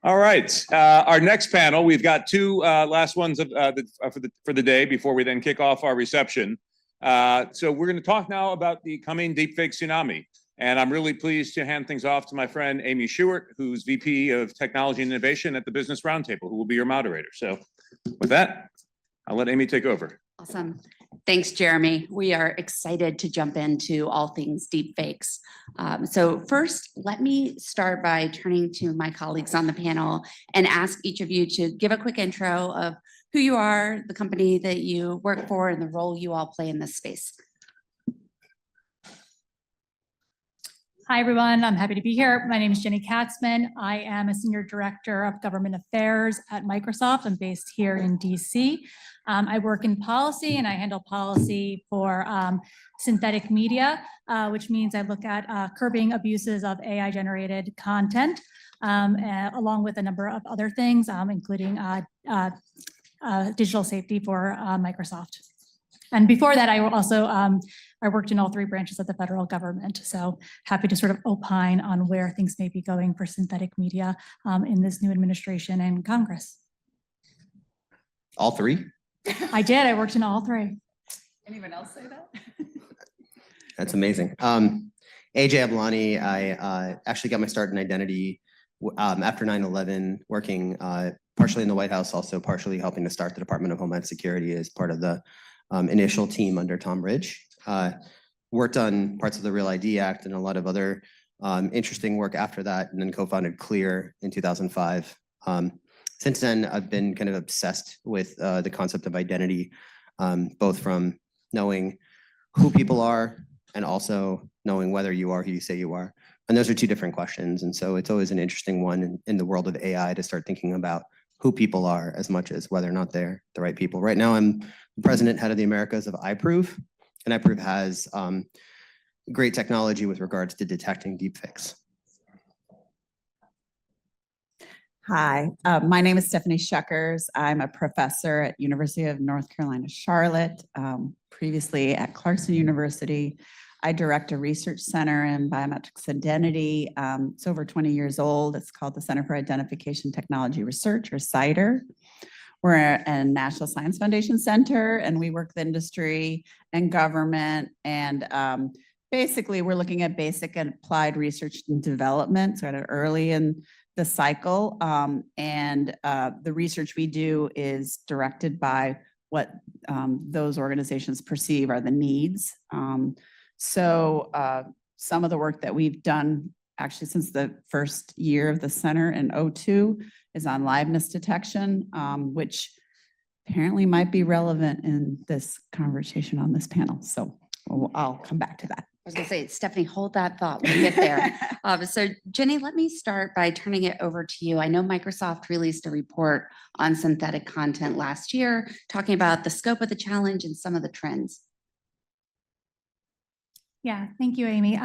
All right, our next panel, we've got two last ones of, for the day before we then kick off our reception. So we're going to talk now about the coming deepfake tsunami. And I'm really pleased to hand things off to my friend Amy Shewart, who's VP of Technology and Innovation at the Business Roundtable, who will be your moderator. So with that, I'll let Amy take over. Awesome. Thanks, Jeremy. We are excited to jump into all things deepfakes. So first, let me start by turning to my colleagues on the panel and ask each of you to give a quick intro of who you are, the company that you work for, and the role you all play in this space. Hi, everyone. I'm happy to be here. My name is Jenny Katzman. I am a Senior Director of Government Affairs at Microsoft. I'm based here in DC. I work in policy and I handle policy for synthetic media, which means I look at curbing abuses of AI-generated content, along with a number of other things, including digital safety for Microsoft. And before that, I also I worked in all three branches of the federal government. So happy to sort of opine on where things may be going for synthetic media in this new administration and Congress. All three? I did. I worked in all three. Anyone else say that? That's amazing. AJ Ablani, I actually got my start in identity after 9/11, working partially in the White House, also partially helping to start the Department of Homeland Security as part of the initial team under Tom Ridge. Worked on parts of the Real ID Act and a lot of other interesting work after that, and then co-founded Clear in 2005. Since then, I've been kind of obsessed with the concept of identity, both from knowing who people are and also knowing whether you are who you say you are. And those are two different questions. And so it's always an interesting one in the world of AI to start thinking about who people are as much as whether or not they're the right people. Right now, I'm the president, head of the Americas of iProve, and iProve has great technology with regards to detecting deepfakes. Hi, my name is Stephanie Shuckers. I'm a professor at University of North Carolina, Charlotte, previously at Clarkson University. I direct a research center in biometrics identity. It's over 20 years old. It's called the Center for Identification Technology Research, or CIDR. We're a National Science Foundation Center, and we work with industry and government. And basically, we're looking at basic and applied research and development, sort of early in the cycle. The research we do is directed by what those organizations perceive are the needs. So some of the work that we've done actually since the first year of the center in 2002 is on liveness detection, which apparently might be relevant in this conversation on this panel. So I'll come back to that. I was going to say, Stephanie, hold that thought. We'll get there. So Jenny, let me start by turning it over to you. I know Microsoft released a report on synthetic content last year, talking about the scope of the challenge and some of the trends. Yeah, thank you, Amy.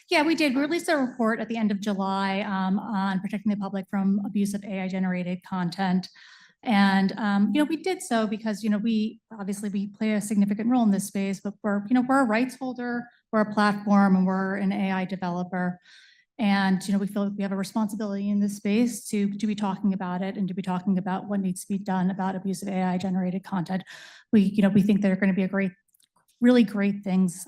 Yeah, we did. We released a report at the end of July on protecting the public from abuse of AI-generated content. And we did so because we play a significant role in this space, but we're a rights holder, we're a platform, and we're an AI developer. And we feel like we have a responsibility in this space to be talking about it and to be talking about what needs to be done about abuse of AI-generated content. We think there are going to be really great things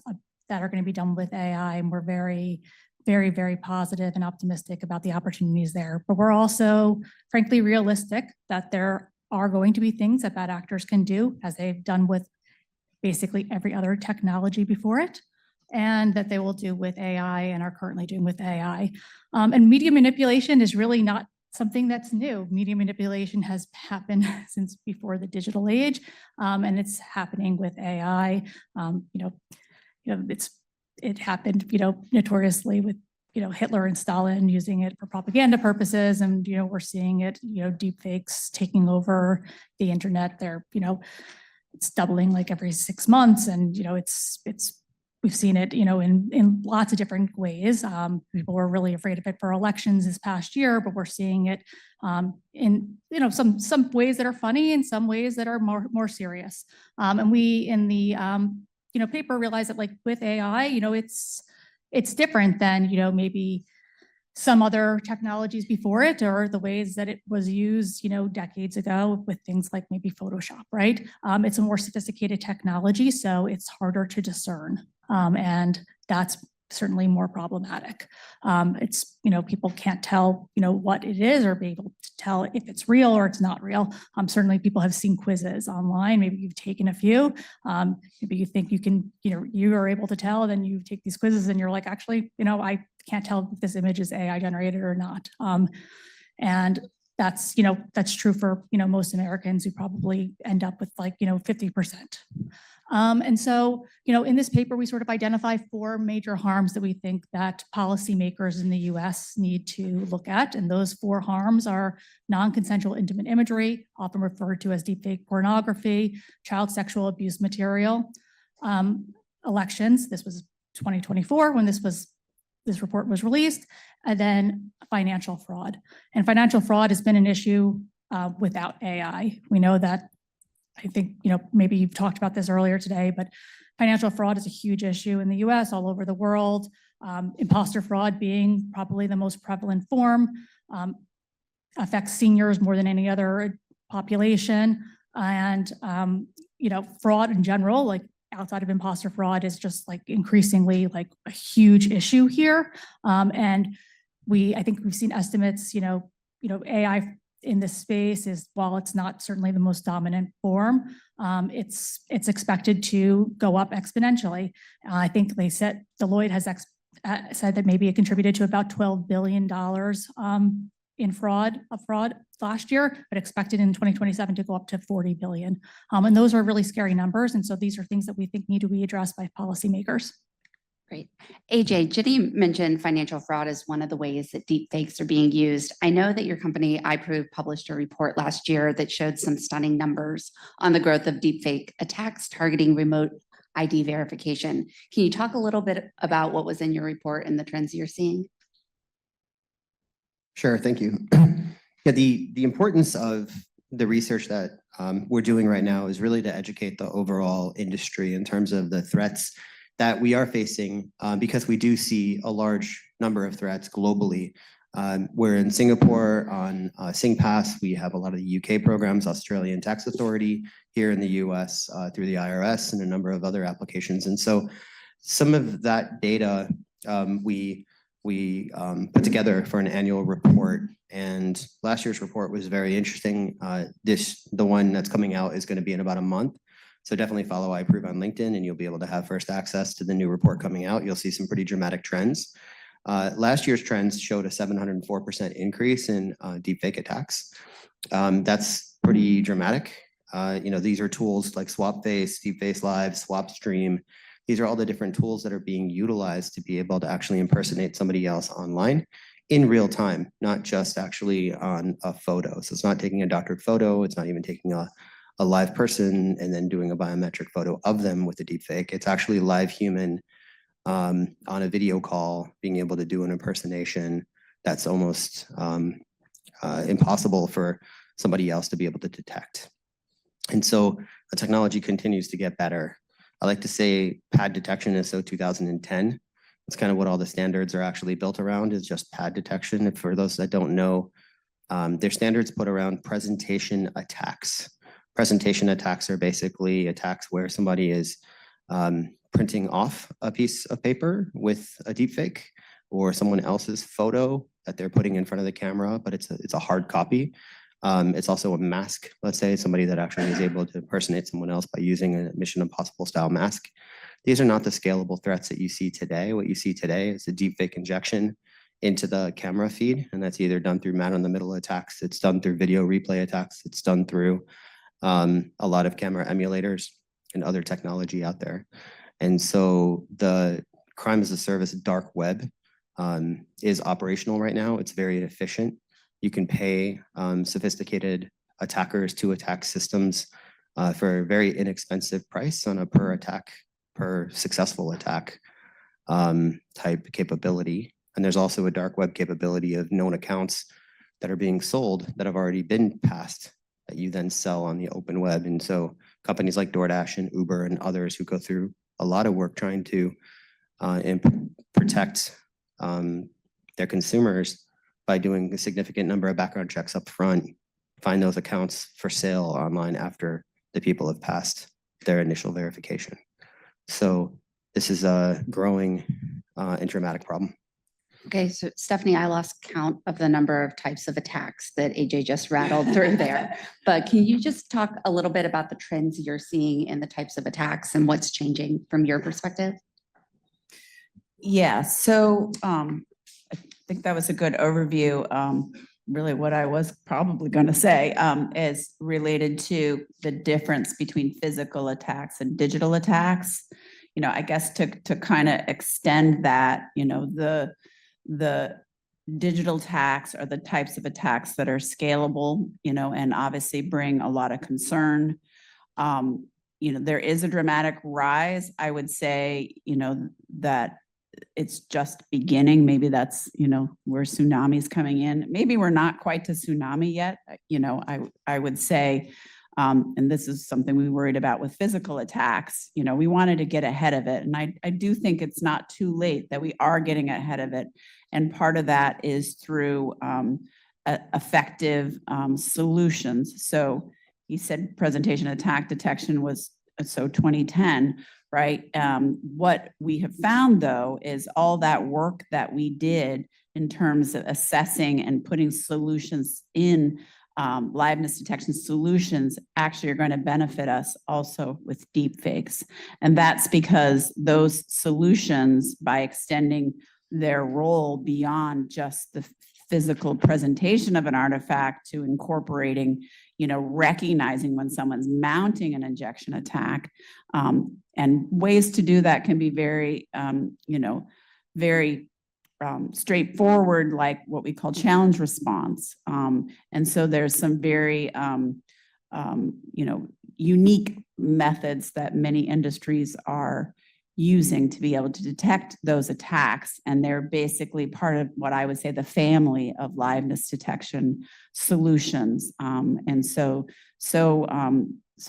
that are going to be done with AI, and we're very, very, very positive and optimistic about the opportunities there. But we're also, frankly, realistic that there are going to be things that bad actors can do, as they've done with basically every other technology before it, and that they will do with AI and are currently doing with AI. And media manipulation is really not something that's new. Media manipulation has happened since before the digital age, and it's happening with AI. It happened, notoriously with, Hitler and Stalin using it for propaganda purposes. And, we're seeing it, deepfakes taking over the internet. They're, it's doubling like every 6 months. And, we've seen it, in lots of different ways. People were really afraid of it for elections this past year, but we're seeing it in, some ways that are funny and some ways that are more serious. And we, in the, paper realized that, like, with AI, it's different than, maybe some other technologies before it, or the ways that it was used, decades ago with things like maybe Photoshop, right? It's a more sophisticated technology, so it's harder to discern. And that's certainly more problematic. It's, people can't tell, what it is or be able to tell if it's real or it's not real. Certainly people have seen quizzes online. Maybe you've taken a few. Maybe you think you can, you are able to tell, then you take these quizzes and you're like, actually, I can't tell if this image is AI generated or not. And that's, that's true for, most Americans who probably end up with like, 50%. And so, in this paper, we sort of identify 4 major harms that we think that policymakers in the US need to look at. And those 4 harms are non-consensual intimate imagery, often referred to as deepfake pornography, child sexual abuse material, elections. This was 2024 when this report was released, and then financial fraud. And financial fraud has been an issue without AI. We know that. I think, maybe you've talked about this earlier today, but financial fraud is a huge issue in the US, all over the world. Imposter fraud being probably the most prevalent form, affects seniors more than any other population. And, fraud in general, like outside of imposter fraud, is just like increasingly like a huge issue here. And I think we've seen estimates, AI in this space is, while it's not certainly the most dominant form, it's expected to go up exponentially. I think they said Deloitte has said that maybe it contributed to about $12 billion in fraud last year, but expected in 2027 to go up to 40 billion. And those are really scary numbers. And so these are things that we think need to be addressed by policymakers. Great. AJ, Jenny mentioned financial fraud as one of the ways that deepfakes are being used. I know that your company, iProve, published a report last year that showed some stunning numbers on the growth of deepfake attacks targeting remote ID verification. Can you talk a little bit about what was in your report and the trends you're seeing? Sure, thank you. Yeah, the importance of the research that we're doing right now is really to educate the overall industry in terms of the threats that we are facing, because we do see a large number of threats globally. We're in Singapore on SingPass. We have a lot of the UK programs, Australian Tax Authority, here in the US through the IRS, and a number of other applications. And so some of that data we put together for an annual report. And last year's report was very interesting. The one that's coming out is going to be in about a month. So definitely follow iProve on LinkedIn and you'll be able to have first access to the new report coming out. You'll see some pretty dramatic trends. Last year's trends showed a 704% increase in deepfake attacks. That's pretty dramatic. These are tools like SwapFace, Deepface Live, SwapStream. These are all the different tools that are being utilized to be able to actually impersonate somebody else online in real time, not just actually on a photo. So it's not taking a doctored photo. It's not even taking a live person and then doing a biometric photo of them with a deepfake. It's actually live human on a video call, being able to do an impersonation that's almost impossible for somebody else to be able to detect. And so the technology continues to get better. I like to say pad detection is so 2010. That's kind of what all the standards are actually built around, is just pad detection. And for those that don't know, their standards put around presentation attacks. Presentation attacks are basically attacks where somebody is printing off a piece of paper with a deepfake or someone else's photo that they're putting in front of the camera, but it's a hard copy. It's also a mask. Let's say somebody that actually is able to impersonate someone else by using a Mission Impossible style mask. These are not the scalable threats that you see today. What you see today is a deepfake injection into the camera feed, and that's either done through man-in-the-middle attacks, it's done through video replay attacks, it's done through a lot of camera emulators and other technology out there. And so the crime as a service dark web is operational right now. It's very efficient. You can pay sophisticated attackers to attack systems for a very inexpensive price on a per successful attack type capability. And there's also a dark web capability of known accounts that are being sold that have already been passed that you then sell on the open web. And so companies like DoorDash and Uber and others who go through a lot of work trying to protect their consumers by doing a significant number of background checks up front, find those accounts for sale online after the people have passed their initial verification. So this is a growing and dramatic problem. Okay, so Stephanie, I lost count of the number of types of attacks that AJ just rattled through there. But can you just talk a little bit about the trends you're seeing in the types of attacks and what's changing from your perspective? Yeah, so I think that was a good overview. Really what I was probably going to say is related to the difference between physical attacks and digital attacks. You know, I guess to kind of extend that, you know, the digital attacks are the types of attacks that are scalable, you know, and obviously bring a lot of concern. You know, there is a dramatic rise. I would say, you know, that it's just beginning. Maybe that's, you know, where tsunami's coming in. Maybe we're not quite to tsunami yet. You know, I would say, and this is something we worried about with physical attacks, you know, we wanted to get ahead of it. And I do think it's not too late that we are getting ahead of it. And part of that is through effective solutions. So he said presentation attack detection was, so 2010, right? What we have found though is all that work that we did in terms of assessing and putting solutions in liveness detection solutions actually are going to benefit us also with deepfakes. And that's because those solutions, by extending their role beyond just the physical presentation of an artifact to incorporating, you know, recognizing when someone's mounting an injection attack. And ways to do that can be very, you know, very straightforward, like what we call challenge response. And so there's some very, you know, unique methods that many industries are using to be able to detect those attacks. And they're basically part of what I would say the family of liveness detection solutions. And so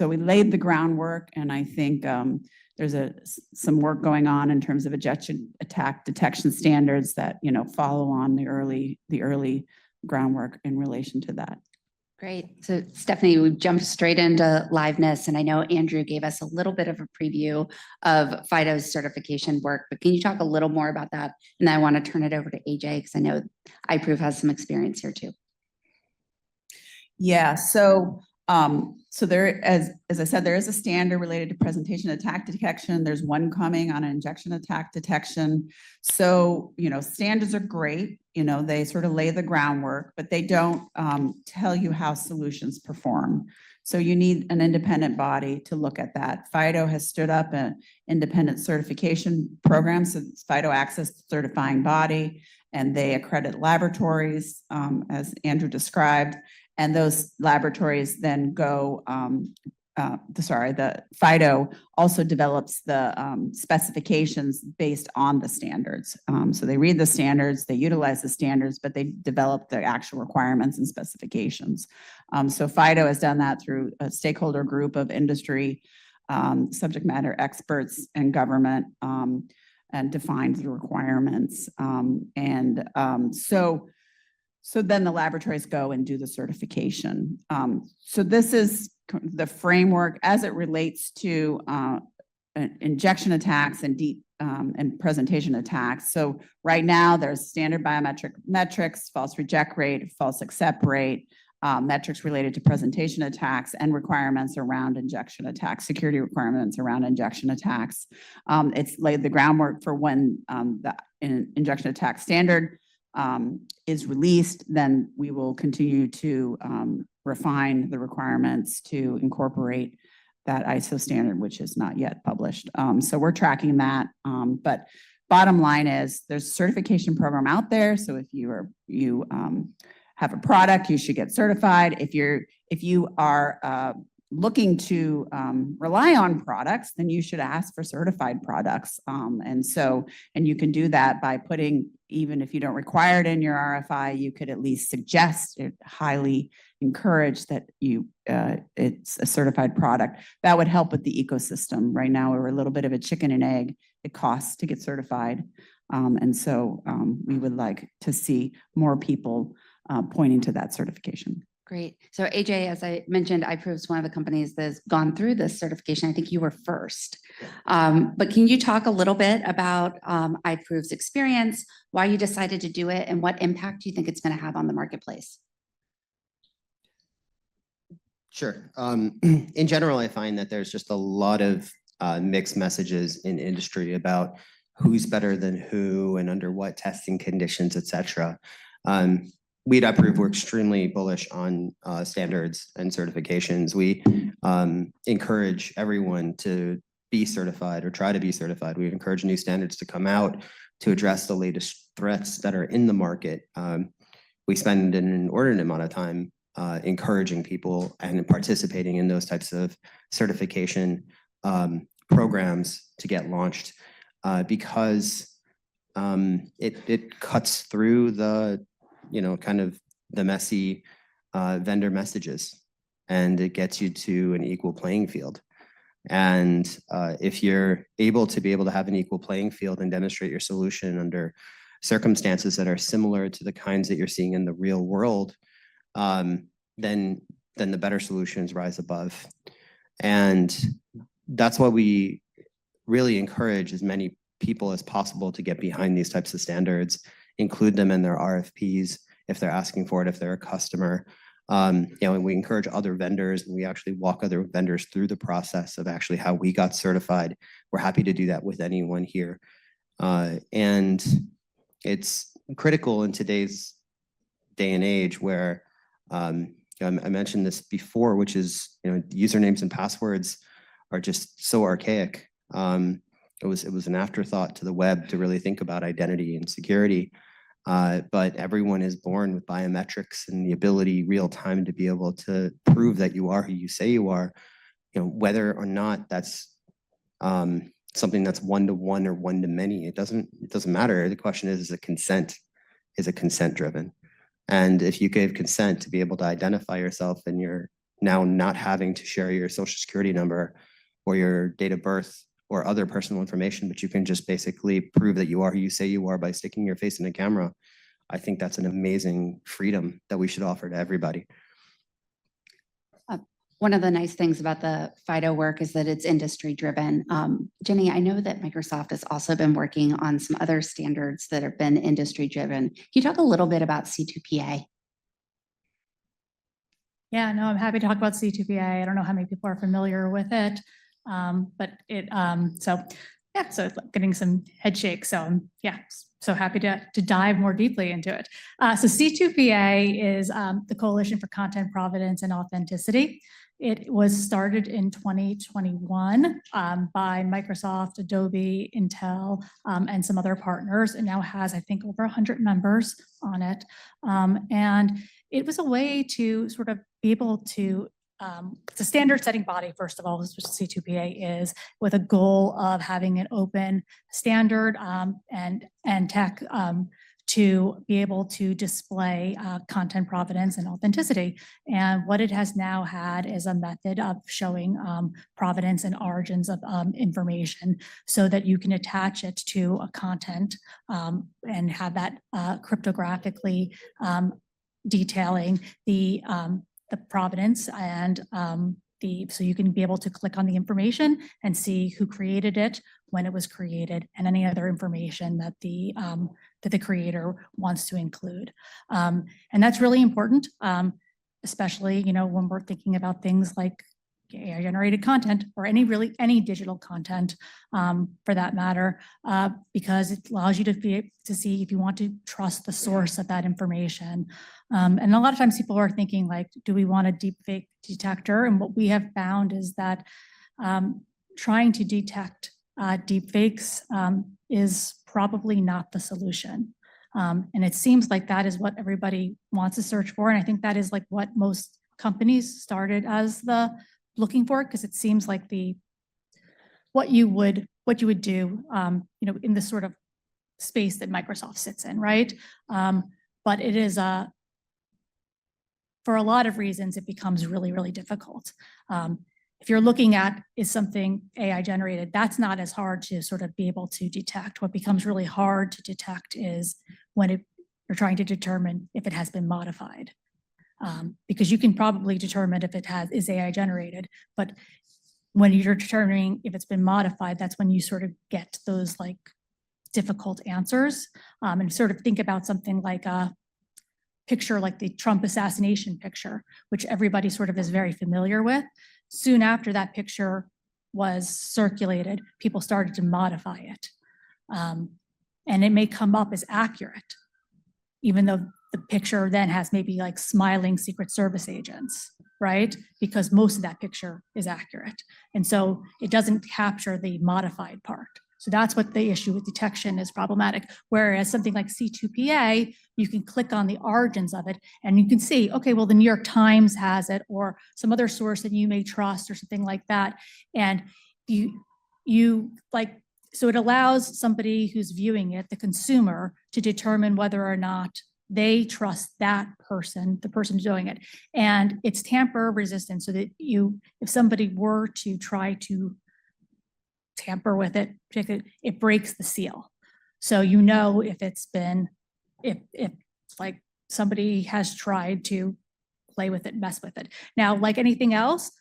we laid the groundwork, and I think there's some work going on in terms of injection attack detection standards that, you know, follow on the early groundwork in relation to that. Great. So Stephanie, we've jumped straight into liveness, and I know Andrew gave us a little bit of a preview of FIDO's certification work, but can you talk a little more about that? And I want to turn it over to AJ because I know iProof has some experience here too. Yeah, so there, as I said, there is a standard related to presentation attack detection. There's one coming on injection attack detection. So, you know, standards are great. You know, they sort of lay the groundwork, but they don't tell you how solutions perform. So you need an independent body to look at that. FIDO has stood up an independent certification program. So FIDO acts as the certifying body, and they accredit laboratories, as Andrew described. And those laboratories then go, the FIDO also develops the specifications based on the standards. So they read the standards, they utilize the standards, but they develop the actual requirements and specifications. So FIDO has done that through a stakeholder group of industry, subject matter experts and government, and defined the requirements. So then the laboratories go and do the certification. So this is the framework as it relates to injection attacks and presentation attacks. So right now there's standard biometric metrics, false reject rate, false accept rate, metrics related to presentation attacks, and requirements around injection attacks, security requirements around injection attacks. It's laid the groundwork for when the injection attack standard is released, then we will continue to refine the requirements to incorporate that ISO standard, which is not yet published. So we're tracking that. But bottom line is there's a certification program out there. So if you have a product, you should get certified. If you are looking to rely on products, then you should ask for certified products. And you can do that by putting, even if you don't require it in your RFI, you could at least suggest it, highly encourage that it's a certified product. That would help with the ecosystem. Right now, we're a little bit of a chicken and egg. It costs to get certified. And so we would like to see more people pointing to that certification. Great. So AJ, as I mentioned, iProve's one of the companies that's gone through this certification. I think you were first. But can you talk a little bit about iProve's experience, why you decided to do it, and what impact you think it's going to have on the marketplace? Sure. In general, I find that there's just a lot of mixed messages in industry about who's better than who and under what testing conditions, et cetera. We at iProve, we're extremely bullish on standards and certifications. We encourage everyone to be certified or try to be certified. We encourage new standards to come out to address the latest threats that are in the market. We spend an inordinate amount of time encouraging people and participating in those types of certification programs to get launched because it cuts through the kind of the messy vendor messages, and it gets you to an equal playing field. And if you're able to have an equal playing field and demonstrate your solution under circumstances that are similar to the kinds that you're seeing in the real world, then the better solutions rise above. And that's why we really encourage as many people as possible to get behind these types of standards, include them in their RFPs if they're asking for it, if they're a customer. And we encourage other vendors, and we actually walk other vendors through the process of actually how we got certified. We're happy to do that with anyone here. And it's critical in today's day and age where I mentioned this before, which is usernames and passwords are just so archaic. It was an afterthought to the web to really think about identity and security. But everyone is born with biometrics and the ability real time to be able to prove that you are who you say you are, whether or not that's something that's one-to-one or one-to-many. It doesn't matter. The question is it consent driven? And if you gave consent to be able to identify yourself, and you're now not having to share your social security number or your date of birth or other personal information, but you can just basically prove that you are who you say you are by sticking your face in a camera, I think that's an amazing freedom that we should offer to everybody. One of the nice things about the FIDO work is that it's industry driven. Jenny, I know that Microsoft has also been working on some other standards that have been industry driven. Can you talk a little bit about C2PA? Yeah, no, I'm happy to talk about C2PA. I don't know how many people are familiar with it, but so getting some head shakes. So yeah, so happy to dive more deeply into it. So C2PA is the Coalition for Content Provenance and Authenticity. It was started in 2021 by Microsoft, Adobe, Intel, and some other partners. It now has, I think, over 100 members on it. And it was a way to sort of be able to it's a standard setting body, first of all, which C2PA is, with a goal of having an open standard and tech to be able to display content provenance and authenticity. And what it has now had is a method of showing provenance and origins of information so that you can attach it to a content and have that cryptographically detailing the provenance and so you can be able to click on the information and see who created it, when it was created, and any other information that the creator wants to include. And that's really important, especially when we're thinking about things like AI generated content or any digital content for that matter, because it allows you to see if you want to trust the source of that information. And a lot of times people are thinking like, do we want a deepfake detector? And what we have found is that trying to detect deepfakes is probably not the solution. And it seems like that is what everybody wants to search for. And I think that is like what most companies started as looking for, because it seems like what you would do, in this sort of space that Microsoft sits in, right? But it is for a lot of reasons, it becomes really, really difficult. if you're looking at is something AI generated, that's not as hard to sort of be able to detect. What becomes really hard to detect is when you're trying to determine if it has been modified. Because you can probably determine if it is AI generated, but when you're determining if it's been modified, that's when you sort of get those like difficult answers. And sort of think about something like a picture like the Trump assassination picture, which everybody sort of is very familiar with. Soon after that picture was circulated, people started to modify it. And it may come up as accurate, even though the picture then has maybe like smiling Secret Service agents, right? Because most of that picture is accurate. And so it doesn't capture the modified part. So that's what the issue with detection is problematic. Whereas something like C2PA, you can click on the origins of it and you can see, okay, well, the New York Times has it or some other source that you may trust or something like that. And you like, so it allows somebody who's viewing it, the consumer, to determine whether or not they trust that person, the person doing it. And it's tamper resistant so that if somebody were to try to tamper with it, it breaks the seal. So you know if it's been, if like somebody has tried to play with it, mess with it. Now, like anything else,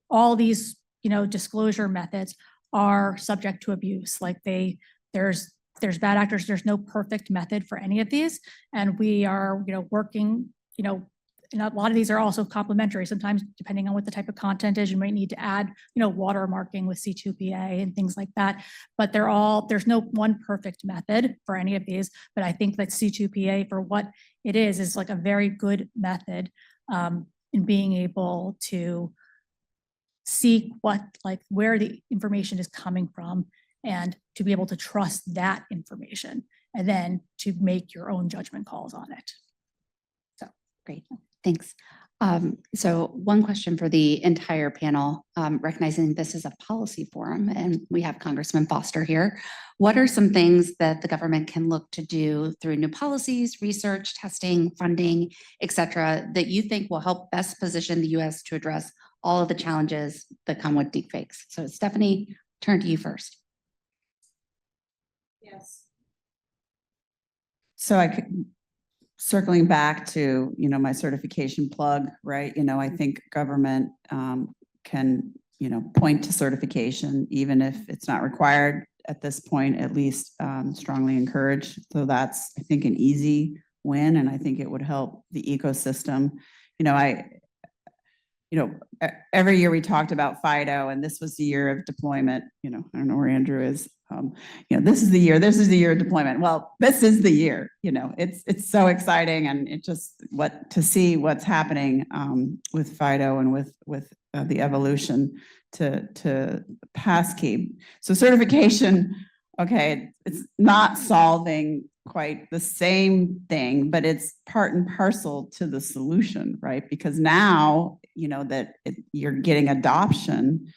all these, disclosure methods are subject to abuse. Like there's bad actors. There's no perfect method for any of these. And we are, working, and a lot of these are also complementary. Sometimes, depending on what the type of content is, you might need to add, watermarking with C2PA and things like that. But there's no one perfect method for any of these. But I think that C2PA, for what it is like a very good method in being able to see where the information is coming from and to be able to trust that information and then to make your own judgment calls on it. So great. Thanks. So one question for the entire panel, recognizing this is a policy forum and we have Congressman Foster here. What are some things that the government can look to do through new policies, research, testing, funding, et cetera, that you think will help best position the U.S. to address all of the challenges that come with deepfakes? So Stephanie, turn to you first. Yes. So circling back to, my certification plug, right? I think government can, point to certification, even if it's not required at this point, at least strongly encourage. So that's, I think, an easy win. And I think it would help the ecosystem. Every year we talked about FIDO and this was the year of deployment. I don't know where Andrew is. This is the year of deployment. Well, this is the year, it's so exciting and it just to see what's happening with FIDO and with the evolution to passkey. So certification, okay, it's not solving quite the same thing, but it's part and parcel to the solution, right? Because now, that you're getting adoption,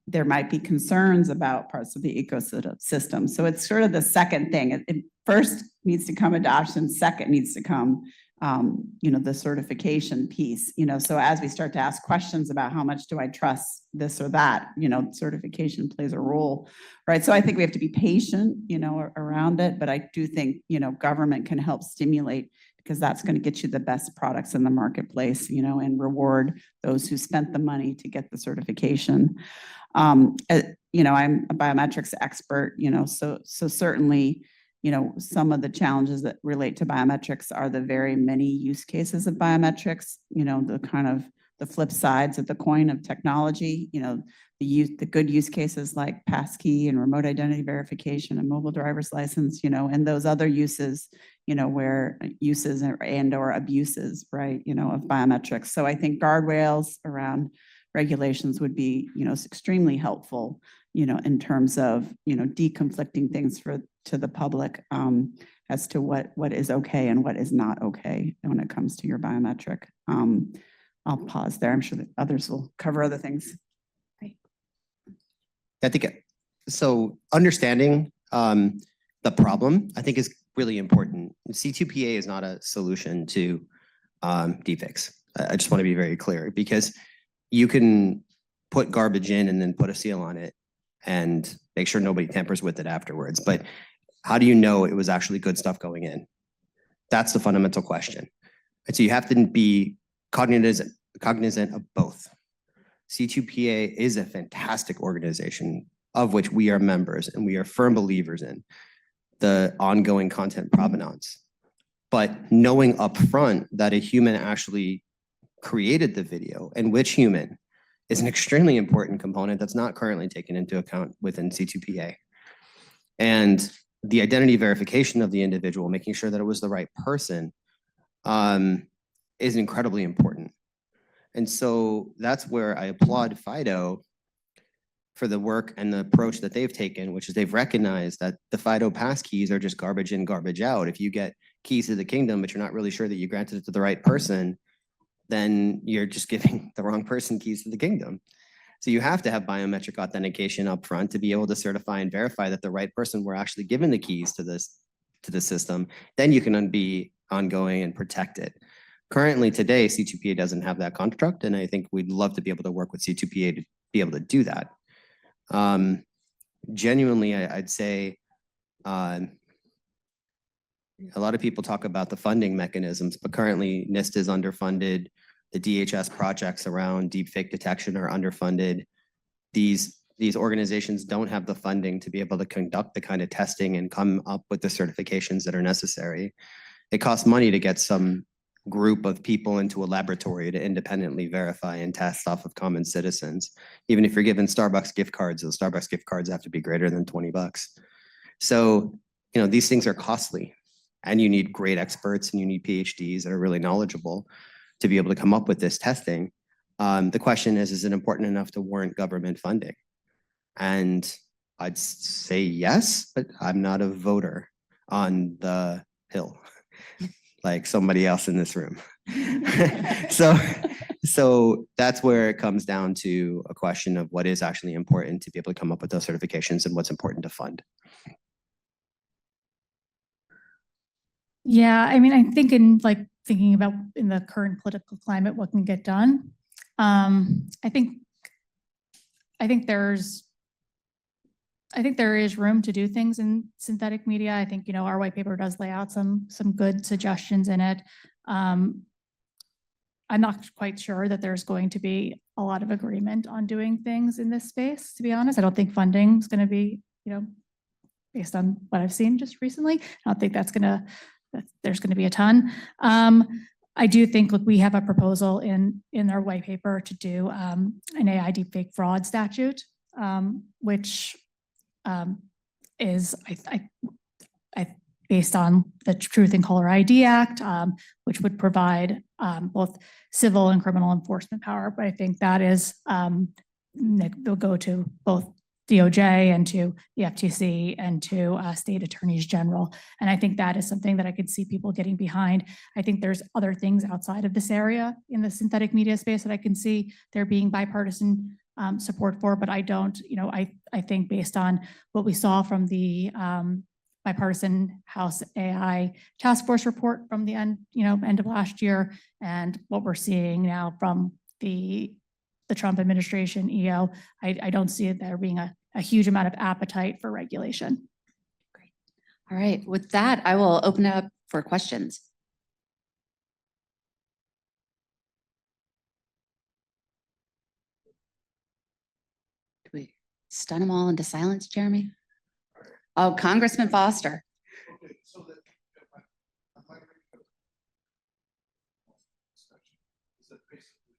there might be concerns about parts of the ecosystem. So it's sort of the second thing. It first needs to come adoption, second needs to come, the certification piece, so as we start to ask questions about how much do I trust this or that, certification plays a role, right? So I think we have to be patient, around it, but I do think, government can help stimulate because that's going to get you the best products in the marketplace, and reward those who spent the money to get the certification. I'm a biometrics expert, so certainly, some of the challenges that relate to biometrics are the very many use cases of biometrics, the kind of the flip sides of the coin of technology, the good use cases like passkey and remote identity verification and mobile driver's license, and those other uses, where uses and or abuses, right, of biometrics. So I think guardrails around regulations would be, extremely helpful, in terms of, deconflicting things to the public as to what is okay and what is not okay when it comes to your biometric. I'll pause there. I'm sure that others will cover other things. Great. I think so. Understanding the problem, I think, is really important. C2PA is not a solution to deepfakes. I just want to be very clear because you can put garbage in and then put a seal on it and make sure nobody tampers with it afterwards. But how do you know it was actually good stuff going in? That's the fundamental question. And so you have to be cognizant of both. C2PA is a fantastic organization of which we are members and we are firm believers in the ongoing content provenance. But knowing upfront that a human actually created the video and which human is an extremely important component that's not currently taken into account within C2PA. And the identity verification of the individual, making sure that it was the right person, is incredibly important. And so that's where I applaud FIDO for the work and the approach that they've taken, which is they've recognized that the FIDO passkeys are just garbage in, garbage out. If you get keys to the kingdom, but you're not really sure that you granted it to the right person, then you're just giving the wrong person keys to the kingdom. So you have to have biometric authentication up front to be able to certify and verify that the right person were actually given the keys to the system. Then you can be ongoing and protect it. Currently today, C2PA doesn't have that construct, and I think we'd love to be able to work with C2PA to be able to do that. Genuinely, I'd say a lot of people talk about the funding mechanisms, but currently NIST is underfunded. The DHS projects around deepfake detection are underfunded. These organizations don't have the funding to be able to conduct the kind of testing and come up with the certifications that are necessary. It costs money to get some group of people into a laboratory to independently verify and test off of common citizens. Even if you're given Starbucks gift cards, those Starbucks gift cards have to be greater than 20 bucks. So, these things are costly. And you need great experts and you need PhDs that are really knowledgeable to be able to come up with this testing. The question is it important enough to warrant government funding? And I'd say yes, but I'm not a voter on the Hill, like somebody else in this room. So that's where it comes down to a question of what is actually important to be able to come up with those certifications and what's important to fund. Yeah, I mean, I'm thinking about in the current political climate, what can get done. I think there is room to do things in synthetic media. I think, our white paper does lay out some good suggestions in it. I'm not quite sure that there's going to be a lot of agreement on doing things in this space, to be honest. I don't think funding is going to be, based on what I've seen just recently, I don't think there's going to be a ton. I do think, look, we have a proposal in our white paper to do an AI deepfake fraud statute, which is based on the Truth in Caller ID Act, which would provide both civil and criminal enforcement power. But I think that is they'll go to both DOJ and to the FTC and to state attorneys general. And I think that is something that I could see people getting behind. I think there's other things outside of this area in the synthetic media space that I can see there being bipartisan support for, but I don't, I think based on what we saw from the bipartisan House AI task force report from the end of last year, and what we're seeing now from the Trump administration EO, I don't see there being a huge amount of appetite for regulation. Great. All right. With that, I will open it up for questions. Do we stun them all into silence, Jeremy? Oh, Congressman Foster. Okay, so that is that basically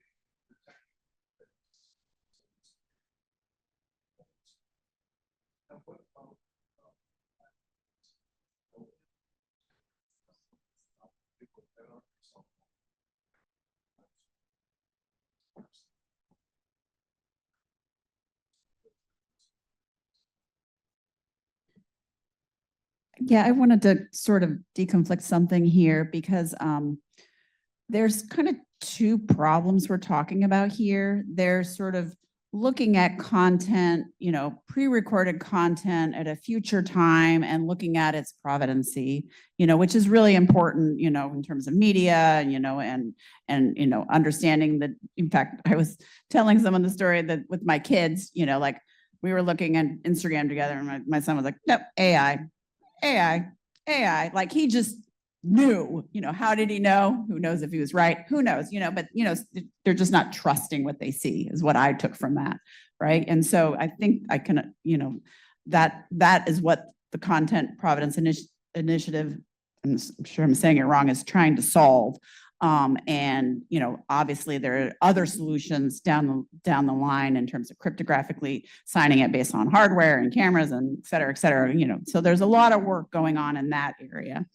Yeah, I wanted to sort of deconflict something here because there's kind of two problems we're talking about here. There's sort of looking at content, pre-recorded content at a future time and looking at its provenancy, which is really important, in terms of media, and understanding that. In fact, I was telling someone the story that with my kids, like we were looking at Instagram together, and my son was like, nope, AI, like he just knew, how did he know? Who knows if he was right? Who knows, but, they're just not trusting what they see is what I took from that. Right. And so I think I can, that is what the Content Providence Initiative, I'm sure I'm saying it wrong, is trying to solve. And, obviously there are other solutions down the line in terms of cryptographically signing it based on hardware and cameras and et cetera, so there's a lot of work going on in that area.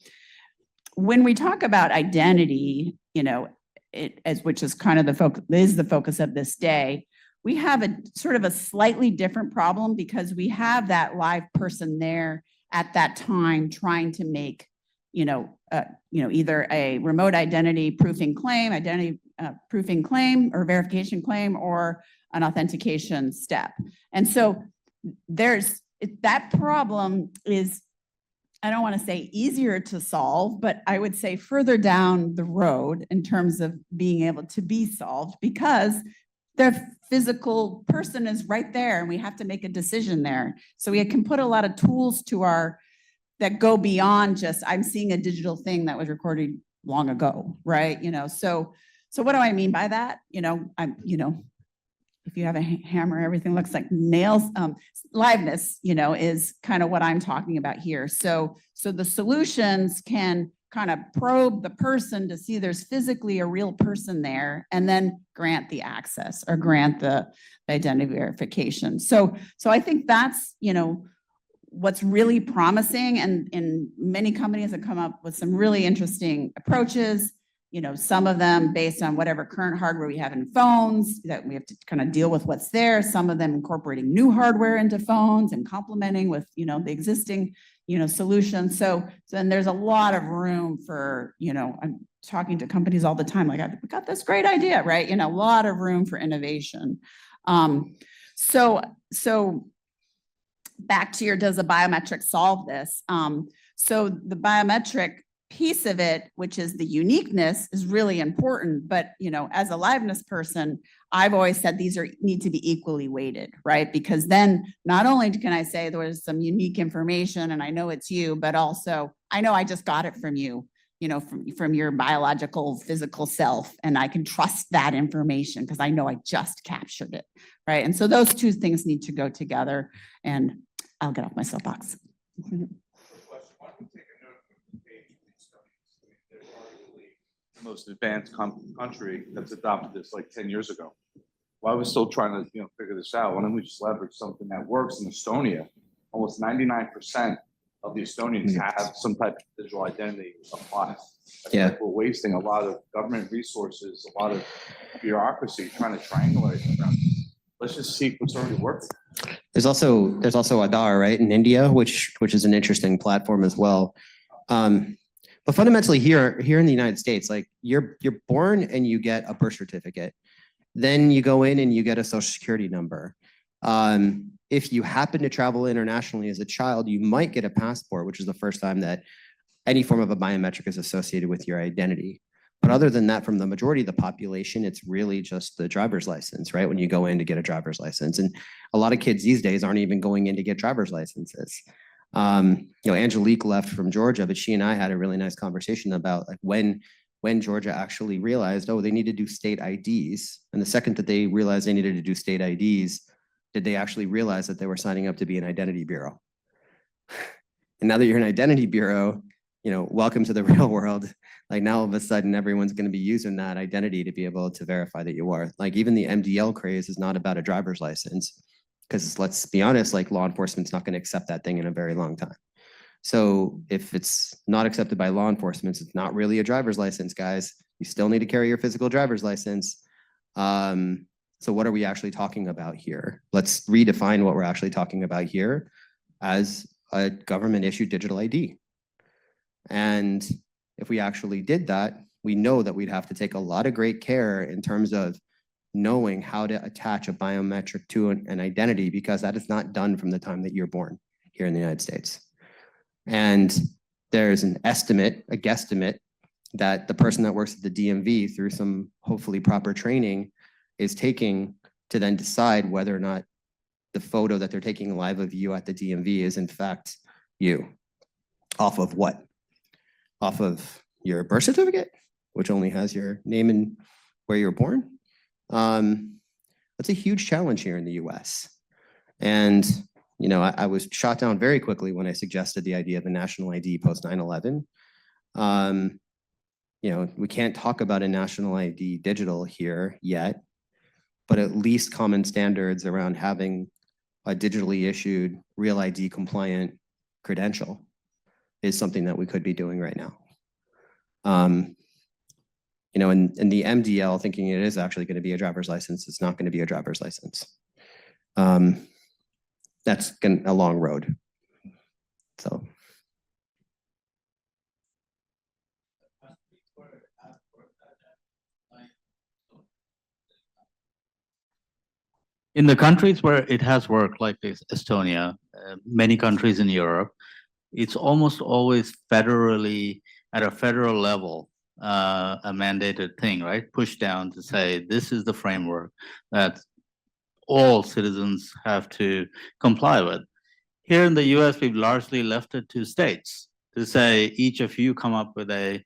When we talk about identity, which is kind of the focus of this day, we have a sort of a slightly different problem because we have that live person there at that time trying to make, either a remote identity proofing claim, or verification claim, or an authentication step. And so that problem is, I don't want to say easier to solve, but I would say further down the road in terms of being able to be solved, because the physical person is right there and we have to make a decision there. So we can put a lot of tools to that go beyond just, I'm seeing a digital thing that was recorded long ago, right? So what do I mean by that? If you have a hammer, everything looks like nails. Liveness, is kind of what I'm talking about here. So the solutions can kind of probe the person to see there's physically a real person there, and then grant the access or grant the identity verification. So I think that's, what's really promising, and many companies have come up with some really interesting approaches. Some of them based on whatever current hardware we have in phones that we have to kind of deal with what's there. Some of them incorporating new hardware into phones and complementing with, the existing, solutions. So then there's a lot of room for, I'm talking to companies all the time, like, we got this great idea, right? A lot of room for innovation. So back to does the biometric solve this? So the biometric piece of it, which is the uniqueness, is really important. But, as a liveness person, I've always said these need to be equally weighted, right? Because then not only can I say there was some unique information and I know it's you, but also I know I just got it from you, from your biological physical self, and I can trust that information because I know I just captured it, right? And so those two things need to go together, and I'll get off my soapbox. Most advanced country that's adopted this like 10 years ago. Why are we still trying to figure this out? Why don't we just leverage something that works in Estonia? Almost 99% of the Estonians have some type of digital identity applies. Yeah, we're wasting a lot of government resources, a lot of bureaucracy trying to triangulate around. Let's just see what's already working. there's also Aadhaar, right, in India, which is an interesting platform as well. But fundamentally here in the United States, like you're born and you get a birth certificate. Then you go in and you get a social security number. If you happen to travel internationally as a child, you might get a passport, which is the first time that any form of a biometric is associated with your identity. But other than that, from the majority of the population, it's really just the driver's license, right? When you go in to get a driver's license. And a lot of kids these days aren't even going in to get driver's licenses. Angelique left from Georgia, but she and I had a really nice conversation about like when Georgia actually realized, oh, they need to do state IDs. And the second that they realized they needed to do state IDs, did they actually realize that they were signing up to be an identity bureau? And now that you're an identity bureau, welcome to the real world. Like now all of a sudden, everyone's going to be using that identity to be able to verify that you are. Like even the MDL craze is not about a driver's license. Because let's be honest, like law enforcement's not going to accept that thing in a very long time. So if it's not accepted by law enforcement, it's not really a driver's license, guys. You still need to carry your physical driver's license. So what are we actually talking about here? Let's redefine what we're actually talking about here as a government issued digital ID. And if we actually did that, we know that we'd have to take a lot of great care in terms of knowing how to attach a biometric to an identity, because that is not done from the time that you're born here in the United States. And there's an estimate, a guesstimate, that the person that works at the DMV through some hopefully proper training is taking to then decide whether or not the photo that they're taking live of you at the DMV is in fact you. Off of what? Off of your birth certificate, which only has your name and where you were born. That's a huge challenge here in the US. And you know, I was shot down very quickly when I suggested the idea of a national ID post 9/11. You know, we can't talk about a national ID digital here yet, but at least common standards around having a digitally issued real ID compliant credential is something that we could be doing right now. You know, and the MDL thinking it is actually going to be a driver's license, it's not going to be a driver's license. That's a long road. So. In the countries where it has worked, like Estonia, many countries in Europe, it's almost always federally, at a federal level, a mandated thing, right? Pushed down to say, this is the framework that all citizens have to comply with. Here in the US, we've largely left it to states to say, each of you come up with a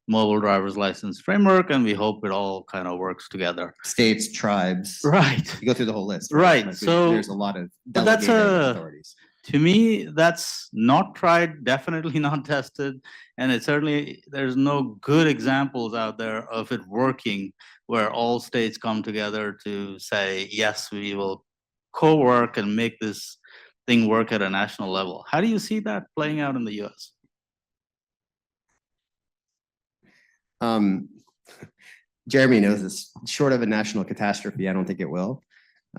mobile driver's license framework, and we hope it all kind of works together. States, tribes. Right. You go through the whole list. Right. Like So there's a lot of but that's delegated authorities. To me, that's not tried, definitely not tested. And it certainly, there's no good examples out there of it working where all states come together to say, yes, we will co-work and make this thing work at a national level. How do you see that playing out in the US? Jeremy knows this. Short of a national catastrophe, I don't think it will.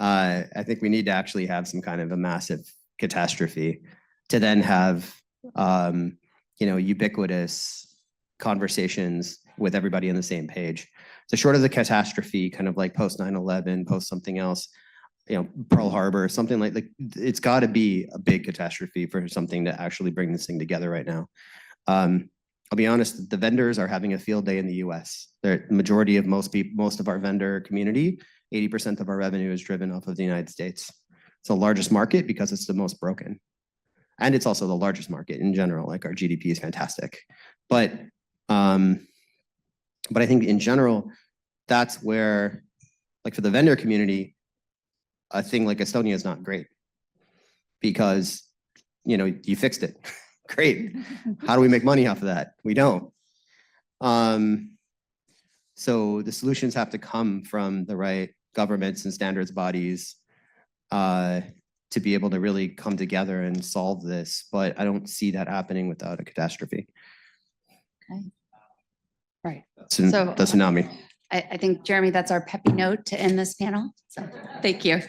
I think we need to actually have some kind of a massive catastrophe to then have, you know, ubiquitous conversations with everybody on the same page. So short of the catastrophe, kind of like post 9/11, post something else, you know, Pearl Harbor, something like it's got to be a big catastrophe for something to actually bring this thing together right now. I'll be honest, the vendors are having a field day in the US. The majority of most of our vendor community, 80% of our revenue is driven off of the United States. It's the largest market because it's the most broken. And it's also the largest market in general, like our GDP is fantastic. But I think in general, that's where, like for the vendor community, a thing like Estonia is not great because, you know, you fixed it. Great. How do we make money off of that? We don't. So the solutions have to come from the right governments and standards bodies to be able to really come together and solve this. But I don't see that happening without a catastrophe. Okay. Right. The tsunami. I think, Jeremy, that's our peppy note to end this panel. So thank you.